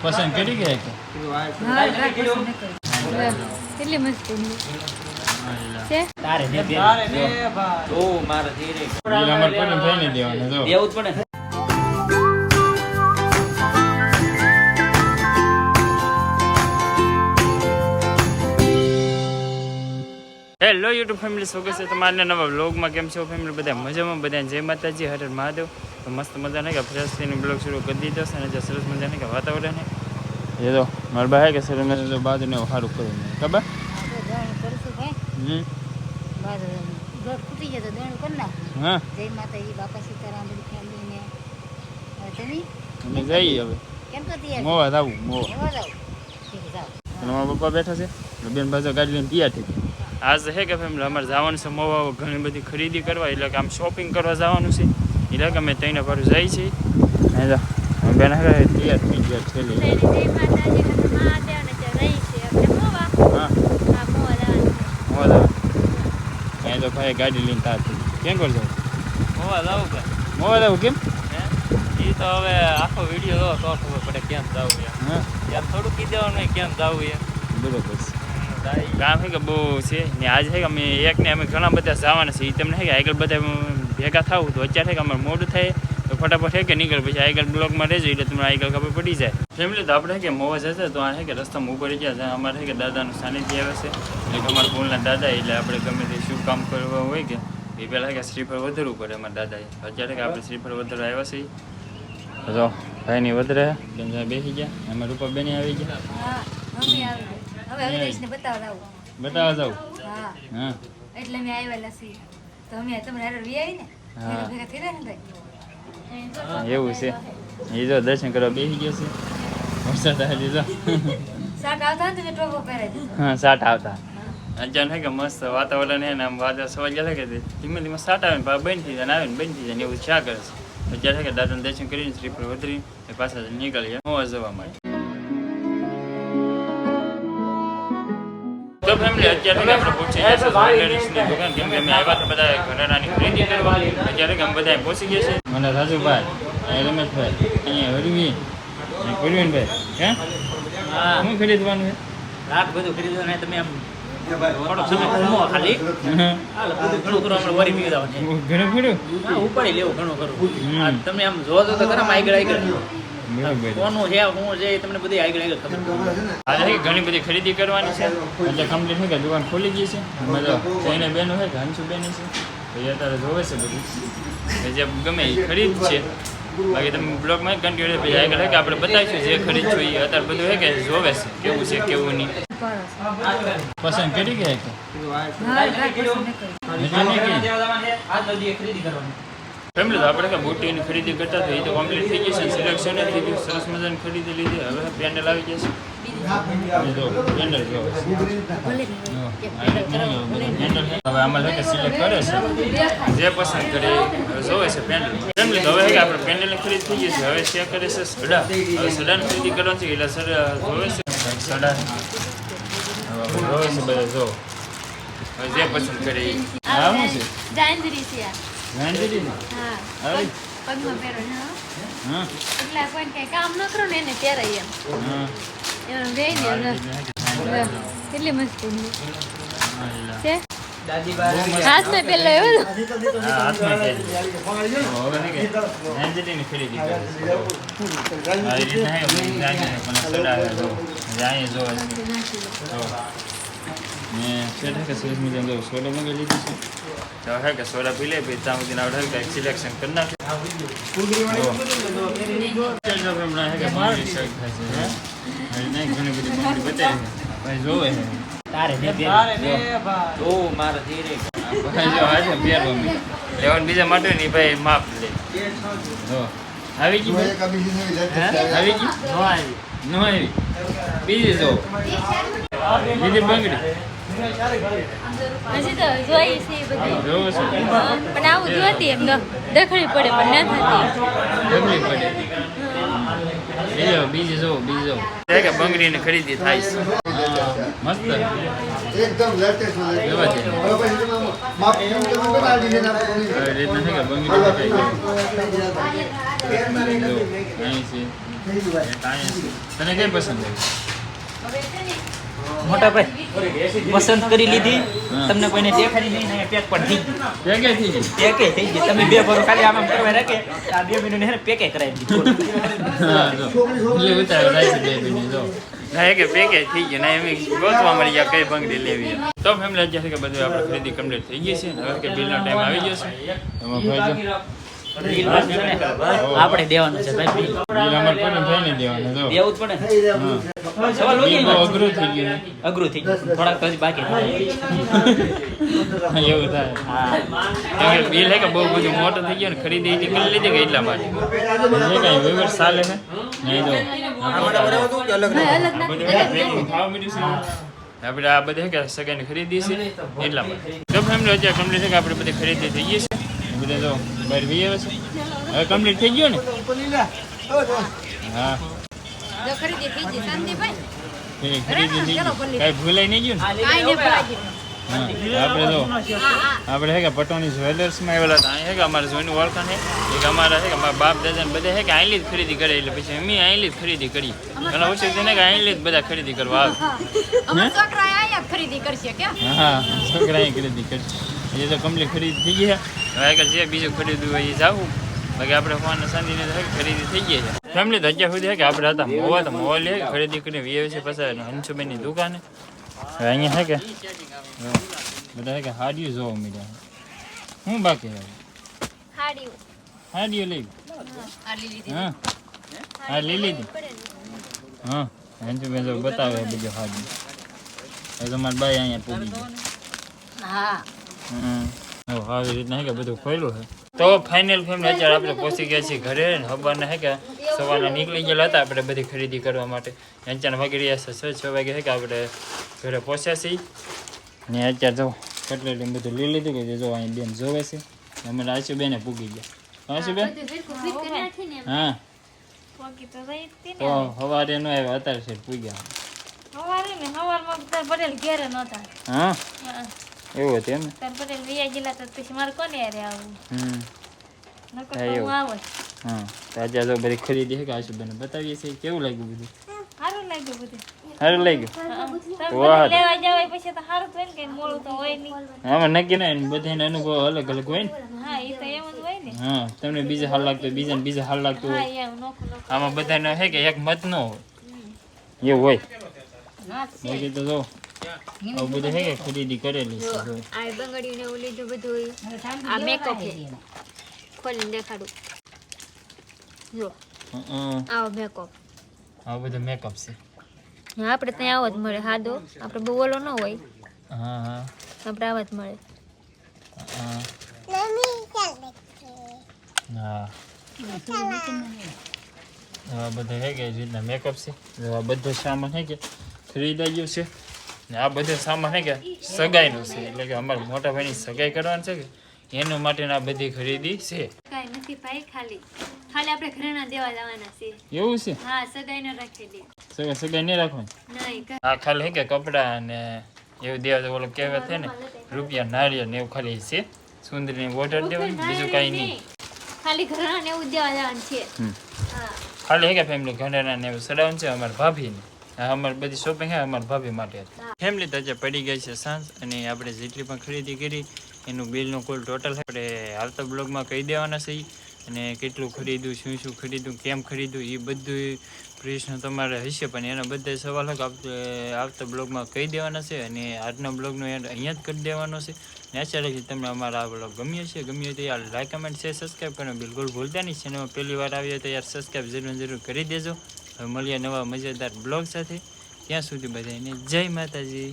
પસંદ કરી ગયા કે કેટલી મસ્ત છે તારે ને બે ઓ મારા ધીરે અમાર કોને ભાઈને દેવાનું જો દેવું જ પડે. હેલો યુટ્યુબ ફેમિલી, સ્વાગત છે તમારા નવા વ્લોગમાં. કેમ છો ફેમિલી? બધા મજામાં? બધા જય માતાજી, હર હર મહાદેવ. તો મસ્ત મજાને કે ફ્રેશ થઈને બ્લોગ શરૂ કરી દીધો છે અને જે સરસ મજાને કે વાતાવરણ એ તો મારા બા કે સર મેં તો બાજુને સારું કર્યું ખબર હા જય માતાજી, બાપા સીતારામ ફેમિલીને અમે જઈએ હવે કેમ કરતી મોવા આવું મોવા મારા પપ્પા બેઠા છે, બેન બાજુ ગાડી લઈને તૈયાર થઈ. આજ છે કે ફેમિલી અમારે જવાનું છે મોવા, ઘણી બધી ખરીદી કરવા, એટલે કે આમ શોપિંગ કરવા જવાનું છે. એટલે કે અમે ત્રણે પારું જઈએ છીએ. બેન તૈયાર થઈ ગયા છે. તો ભાઈ ગાડી લઈને તાર થઈ કેમ કર જાવ મોવા જાવ કે મોવા જવું કેમ એ તો હવે આખો વિડીયો જો તો ખબર પડે કેમ જાવું એમ. હા યાર થોડું કી દેવાનું કેમ જાવું એમ. બરોબર છે. કામ છે કે બહુ છે ને આજ છે કે અમે એકને અમે ઘણા બધા જવાના છે. એ તમને છે કે આગળ બધા ભેગા થવું તો અત્યારે છે કે અમારે મોડું થાય તો ફટાફટ છે કે નીકળ, પછી આગળ બ્લોગમાં રહેજો એટલે તમને આગળ ખબર પડી જાય. ફેમિલી તો આપણે કે મોવા જશે તો આ છે કે રસ્તામાં ઉપર ગયા છે. અમારે છે કે દાદાનું સાનિધ્ય આવે છે, એટલે કે અમારા બોલના દાદા, એટલે આપણે ગમે તે શું કામ કરવા હોય કે એ પહેલાં કે શ્રીફળ વધારવું પડે અમારા દાદાએ. અત્યારે કે આપણે શ્રીફળ વધારવા આવ્યા છીએ. જો ભાઈની વધરે બેન બેસી ગયા, એમાં રૂપા બેની આવી ગયા. બતાવવા જાવ હા એટલે મેં આવેલા છીએ તો અમે તમને વી આવી ને ભેગા થઈ રહ્યા ને એવું છે. એ જો દર્શન કરવા બેસી ગયો છે. વરસાદ આવી દીધો શાક આવતા ને ટોપો પહેરાઈ દીધો. હા સાટ આવતા અચાનક છે કે મસ્ત વાતાવરણ છે ને આમ વાદળ સવાજ ગયા કે ધીમે ધીમે સાટ આવે ને બંધ થઈ જાય, આવે ને બંધ થઈ જાય ને એવું શા કરે છે. અત્યારે કે દાદાને દર્શન કરીને શ્રીફળ વધરી પાછા નીકળીએ મોવા જવા માટે. તો ફેમિલી અત્યારે કે આપણે પહોંચી ગયા છે જ્વેલરીસની દુકાન, કેમ કે અમે આવ્યા હતા બધા ઘરેણાની ખરીદી કરવા. અત્યારે કે અમે બધા પહોંચી ગયા છે. મને રાજુભાઈ, રમેશભાઈ, અહીંયા હરવી, ગુરવીનભાઈ, હે હા શું ખરીદવાનું છે? રાત બધું ખરીદવાનું તમે આમ થોડો સમય ઘૂમો ખાલી હાલ બધું ઘણું કરો આપણે વરી પી જવાનું ઘણું ખરું હા ઉપાડી લેવું ઘણું કરું. તમે આમ જોજો તો ખરા આગળ આગળ કોનું છે હું છે એ તમને બધી આગળ આગળ ખબર આજે ઘણી બધી ખરીદી કરવાની છે એટલે કમ્પ્લીટ છે કે દુકાન ખોલી ગઈ છે. અમે તો જઈને બેનો છે કે હંસુ બેની છે તો એ અત્યારે જોવે છે બધું જે ગમે એ ખરીદ છે. બાકી તમે બ્લોગમાં કન્ટિન્યુ પછી આગળ કે આપણે બતાવીશું જે ખરીદશું એ અત્યારે બધું છે કે જોવે છે કેવું છે કેવું નહીં. પસંદ કરી ગયા કે ખરીદી કરવાની ફેમિલી તો આપણે કે બુટીની ખરીદી કરતા તો એ તો કમ્પ્લીટ થઈ ગઈ છે, સિલેક્શન થઈ ગયું, સરસ મજાની ખરીદી લીધી. હવે પેન્ડલ આવી ગયા છે. પેન્ડલ જો હવે આમાં કે સિલેક્ટ કરે છે, જે પસંદ કરે જોવે છે પેન્ડલ. ફેમિલી તો હવે કે આપણે પેન્ડલની ખરીદી થઈ ગઈ છે. હવે ચેક કરે છે સડા. હવે સડાની ખરીદી કરવાની છે એટલે સડા જોવે છે સડા જોવે છે બધા જો હવે જે પસંદ કરે એ. હા શું છે જાંજરી છે આ. જાંજરી ને હા આવી પગમાં પહેરો ને હા એટલે કોઈ કઈ કામ ન કરો ને એને પહેરાય એમ હા એમ વેઈ દે કેટલી મસ્ત છે. દાદી બા હાથમાં પહેલા એવું હા હાથમાં પહેરી. હવે કે જાંજરીની ખરીદી કરે છે. આ રીતના હે જાંજરી પણ સડા હે જો જાય જો ને સેઠ કે સરસ મજાનો જો સોડા મંગાવી લીધી છે. તો હે કે સોડા પી લે પછી ત્યાં સુધી આવડે કે સિલેક્શન કરી નાખે. ઘણી બધી બંગડી બતાવી ભાઈ જોવે છે. તારે ને બે ઓ મારા ધીરે ભાઈ જો આજે પહેરવા મી લેવન બીજા માટે ની ભાઈ માપ લે. જો આવી ગઈ ભાઈ? આવી ગઈ નો આવી ન આવી બીજી જો બીજી બંગડી હજી તો જોઈ છે બધી જોવો છો પણ આવું જોતી એમ દખડી પડે પણ ન થતી. ડબલી પડે. બીજી જો બીજી જો કે બંગડી ની ખરીદી થાય છે. મસ્ત એકદમ લેટેસ્ટ જોવા દે માપ કેમ તમે બતાવી દીધા રીતના છે કે બંગડી અહીં છે થઈ ગયું ભાઈ. એક અહીંયા છે. તને કઈ પસંદ આવી? હવે છે ને મોટા ભાઈ પસંદ કરી લીધી તમને કોઈને દેખાડી નહીં ને પેક પણ થઈ ગયું પેકે થઈ ગઈ? પેકે થઈ ગઈ તમે બે ભરો ખાલી આમ કરવા રાખે આ 2 મિનિટ ને પેકે કરાવી દીધું હા જો જે ઉતારે રાઈસ બે બની જો ના કે પેકે થઈ ગયું ના એમ ગોતવા મળી ગયા કઈ બંગડી લેવી એમ. તો ફેમિલી અત્યારે કે બધું આપણે ખરીદી કમ્પ્લીટ થઈ ગઈ છે હવે કે બિલનો ટાઈમ આવી ગયો છે એમાં ભાઈ જો આપણે દેવાનું છે ભાઈ બિલ બિલ અમાર કોને ભાઈને દેવાનું જો દેવું જ પડે હા સવાલ બિલ હોય બહુ અઘરું થઈ ગયું ને. અઘરું થઈ ગયું થોડાક પછી બાકી હા, એવું થાય હા કેમ કે બિલ હે કે બહુ બધું મોટું થઈ ગયું ને ખરીદી એટલી કરી લીધી કે એટલા માટે જે કાંઈ વ્યવહાર ચાલે છે નહીં તો આપણે આ બધે કે સેકન્ડ ખરીદી છે એટલા માટે તો ફેમિલી અત્યારે કમ્પ્લીટ છે કે આપણે બધી ખરીદી થઈ ગઈ છે બધે જો બહાર વી આવે છે હવે કમ્પ્લીટ થઈ ગયું ને હા જો ખરીદી થઈ ગઈ શાંતિભાઈ એ ખરીદી થઈ ગઈ કાંઈ ભૂલાઈ નહીં ગયું ને કાંઈ ને ભરાઈ હા આપણે જો આપણે હે કે પટોની જ્વેલર્સમાં આવેલા હતા અહીં હે કે અમારે જોઈનું ઓળખાણ છે એક અમારા છે કે અમારા બાપ દાદાને બધા હે કે અહીંલી જ ખરીદી કરે એટલે પછી અમે અહીંલી જ ખરીદી કરી ઘણા ઓછું છે ને કે અહીંલી જ બધા ખરીદી કરવા આવે અમારા છોકરા આયા ખરીદી કરશે કે હા છોકરા અહીં ખરીદી કરશે એ તો કમ્પ્લીટ ખરીદી થઈ ગઈ છે હવે આગળ જે બીજું ખરીદવું હોય એ જાવું બાકી આપણે ફોન શાંતિને તો ખરીદી થઈ ગઈ છે ફેમિલી તો અત્યાર સુધી કે આપણે હતા મોવા તો મોવા લે ખરીદી કરીને વીએ છે પછી હંસુબેનની દુકાને હવે અહીંયા છે કે બધા છે કે હાડીઓ જોવા મળ્યા હું બાકી હાડીઓ હાડીઓ લઈ આ લીલી હા હા લઈ લીધી હા હંસુબેન જો બતાવે બીજો હાડી એ તમારે બાઈ અહીંયા પૂરી ગઈ હા આવી રીતના હે કે બધું ખોલ્યું છે તો ફાઇનલ ફેમિલી અત્યારે આપણે પહોંચી ગયા છીએ ઘરે ને હવારના હે કે સવારના નીકળી ગયેલા હતા આપણે બધી ખરીદી કરવા માટે અચાનક વાગી રહ્યા છે 6 વાગે હે કે આપણે ઘરે પહોંચ્યા છીએ ને અત્યારે જો કટલેટી બધું લઈ લીધું કે જો અહીં બેન જોવે છે અમારે આશુબેને પૂગી ગયા આશુબેન હા તો સવારે ન આવ્યા અત્યારે છે પૂગ્યા હવારે ને હવારમાં તાર પટેલ ઘેરે નહોતા હા એવું હતું એમ ને તાર પટેલ વિયા ગયેલા તો પછી મારે કોને યારે આવું નકર હા, તો એવું. હું આવે હા તો આજે તો બધી ખરીદી છે કે આશુબેને બતાવીએ છીએ કેવું લાગ્યું બધું સારું લાગ્યું બધું સારું લાગ્યું તાર વાહ. પટેલ લેવા જવાય પછી તો સારું જ હોય ને કઈ મોડું તો હોય નહીં આમાં નક્કી ના બધાને અનુભવ અલગ અલગ હોય ને હા એ તો એમ જ હોય ને હા તમને બીજા હાલ લાગતું હોય બીજાને બીજા હાલ લાગતું હા હોય એમ નોખું નોખું આમાં બધાને હે કે એક મત ન હોય એવું હોય હા બાકી તો જો આવું બધું હે કે ખરીદી કરેલી છે જો. આ બંગડીયું ને એવું લીધું બધું આ મેકઅપ છે ખોલીને દેખાડું જો આવો મેકઅપ આવું બધું મેકઅપ છે આપણે ત્યાં આવો જ મળે સાદો આપણે બહુ ઓલો ન હોય હા હા આપણે આવા જ મળે હા હા આ બધા હે કે એ રીતના મેકઅપ છે જો આ બધો સામાન હે કે ખરીદાઈ ગયો છે ને આ બધો સામાન હે કે સગાઈનું છે એટલે કે અમારા મોટા ભાઈની સગાઈ કરવાની છે કે એનું માટેની આ બધી ખરીદી છે કાંઈ નથી ભાઈ ખાલી આપણે ઘરેણા દેવા જવાના છે એવું છે હા સગાઈ ન રાખેલી સગાઈ નહીં રાખવાની નહીં આ ખાલી હે કે કપડાં અને એવું દેવા તો ઓલો કહેવત છે ને રૂપિયા નારિયેળ ને એવું ખાલી છે સુંદરીને ઓર્ડર દેવાની બીજું કાંઈ નહીં ખાલી ઘરેણા ને એવું જ દેવા જવાનું છે હમ. હા ખાલી હે કે ફેમિલી ઘરેણા ને એવું સડાવવાનું છે અમારા ભાભીને આ અમારી બધી શોપિંગ હે અમારા ભાભી માટે હતી ફેમિલી તો આજે પડી ગઈ છે સાંજ અને આપણે જેટલી પણ ખરીદી કરી એનું બિલનું કુલ ટોટલ આપણે આવતા બ્લોગમાં કહી દેવાના છે અને કેટલું ખરીદ્યું શું ખરીદ્યું કેમ ખરીદ્યું એ બધું પ્રશ્ન તમારે હશે પણ એના બધા સવાલ આપણે આવતા બ્લોગમાં કહી દેવાના છે અને આજના બ્લોગનો એન્ડ અહીંયા જ કરી દેવાનો છે ને આશા રાખી તમને અમારા આ બ્લોગ ગમ્યો છે ગમ્યો તો યાર લાઈક કમેન્ટ શેર સબસ્ક્રાઈબ કરવાનું બિલકુલ ભૂલતા નહીં ચેનલમાં પહેલી વાર આવ્યો તો યાર સબસ્ક્રાઈબ જરૂર કરી દેજો હવે મળીએ નવા મજેદાર બ્લોગ સાથે ત્યાં સુધી બધાને જય માતાજી